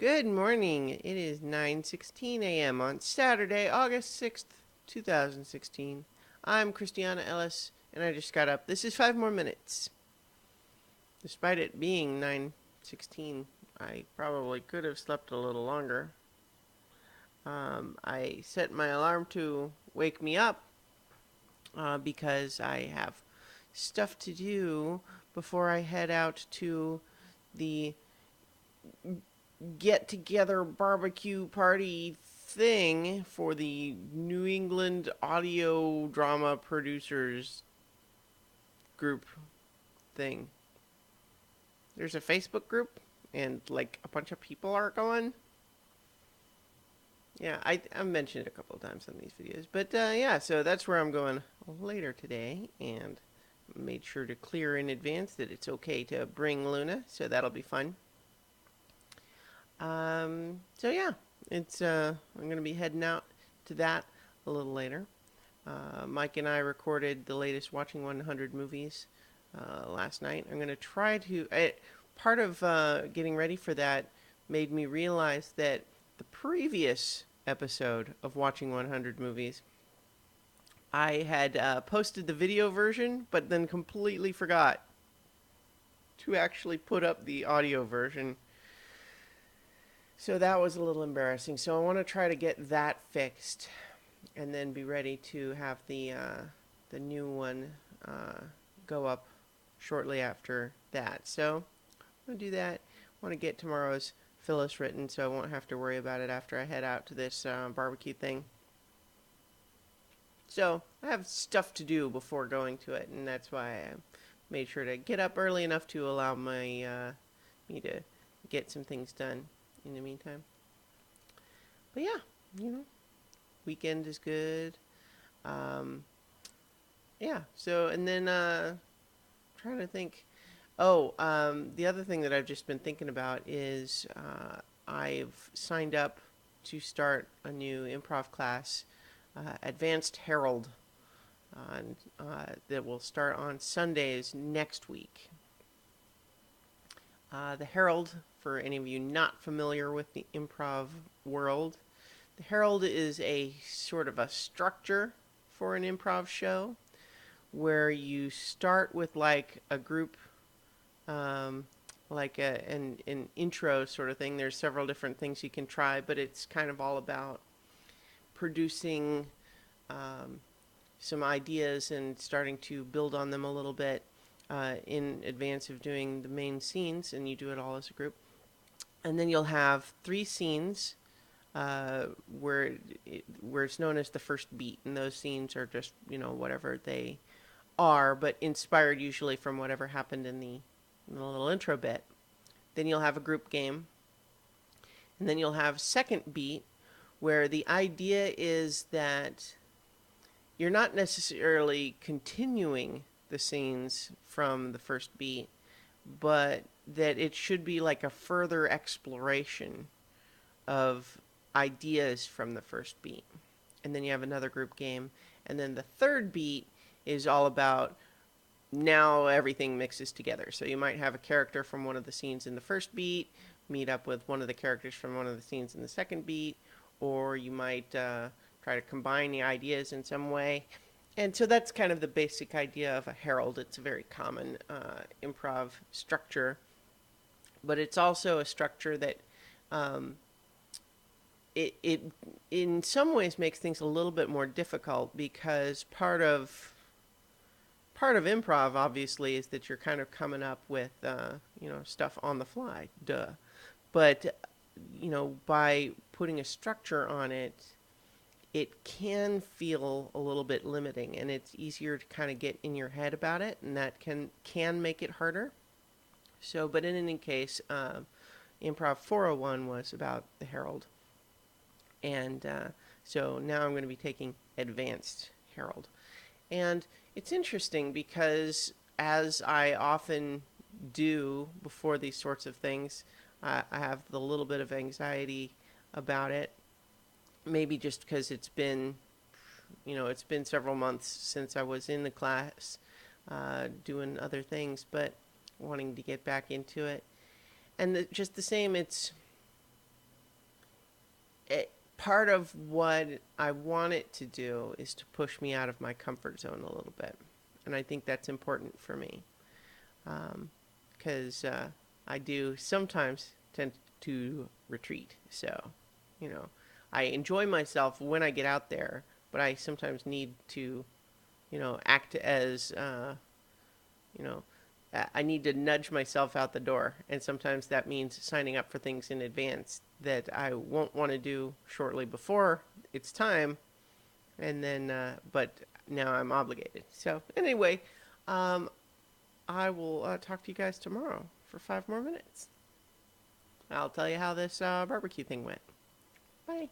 Good morning. It is 9:16 a.m. on Saturday, August 6th, 2016. I'm Christiana Ellis, and I just got up. This is 5 more minutes. Despite it being 9:16, I probably could have slept a little longer. I set my alarm to wake me up because I have stuff to do before I head out to the get together barbecue party thing for the New England audio drama producers group thing. There's a Facebook group and like a bunch of people are going. Yeah, I've mentioned it a couple of times on these videos. But yeah, so that's where I'm going later today and made sure to clear in advance that it's okay to bring Luna, so that'll be fun. So yeah, it's I'm gonna be heading out to that a little later. Mike and I recorded the latest Watching 100 movies last night. I'm gonna try to. Part of getting ready for that made me realize that the previous episode of Watching 100 movies, I had posted the video version, but then completely forgot to actually put up the audio version. So that was a little embarrassing. So I want to try to get that fixed, and then be ready to have the new one go up shortly after that. So I'm gonna do that. I want to get tomorrow's Phyllis written, so I won't have to worry about it after I head out to this barbecue thing. So I have stuff to do before going to it, and that's why I made sure to get up early enough to allow me to get some things done in the meantime. But yeah, weekend is good. Um, yeah. So and then trying to think. Oh, the other thing that I've just been thinking about is I've signed up to start a new improv class, Advanced Herald, that will start on Sundays next week. The Herald, for any of you not familiar with the improv world, the Herald is a sort of a structure for an improv show where you start with like a group, like an intro sort of thing. There's several different things you can try, but it's kind of all about producing some ideas and starting to build on them a little bit in advance of doing the main scenes, and you do it all as a group. And then you'll have 3 scenes where it's known as the first beat, and those scenes are just whatever they are, but inspired usually from whatever happened in the little intro bit. Then you'll have a group game, and then you'll have second beat, where the idea is that you're not necessarily continuing the scenes from the first beat, but that it should be like a further exploration of ideas from the first beat. And then you have another group game. And then the third beat is all about now everything mixes together. So you might have a character from one of the scenes in the first beat meet up with one of the characters from one of the scenes in the second beat, or you might try to combine the ideas in some way. And so that's kind of the basic idea of a herald. It's a very common improv structure, but it's also a structure that um, it in some ways makes things a little bit more difficult because part of improv obviously is that you're kind of coming up with stuff on the fly, duh. But by putting a structure on it, it can feel a little bit limiting, and it's easier to kind of get in your head about it, and that can make it harder. So, but in any case, Improv 401 was about the Herald, and so now I'm going to be taking Advanced Herald, and it's interesting because as I often do before these sorts of things, I have the little bit of anxiety about it. Maybe just because it's been several months since I was in the class, doing other things, but wanting to get back into it. And just the same, part of what I want it to do is to push me out of my comfort zone a little bit. And I think that's important for me. Because I do sometimes tend to retreat. So, you know, I enjoy myself when I get out there, but I sometimes need to, act as, you know, I need to nudge myself out the door. And sometimes that means signing up for things in advance that I won't want to do shortly before it's time. And then, but now I'm obligated. So, anyway, um, I will talk to you guys tomorrow for 5 more minutes. I'll tell you how this barbecue thing went. Bye.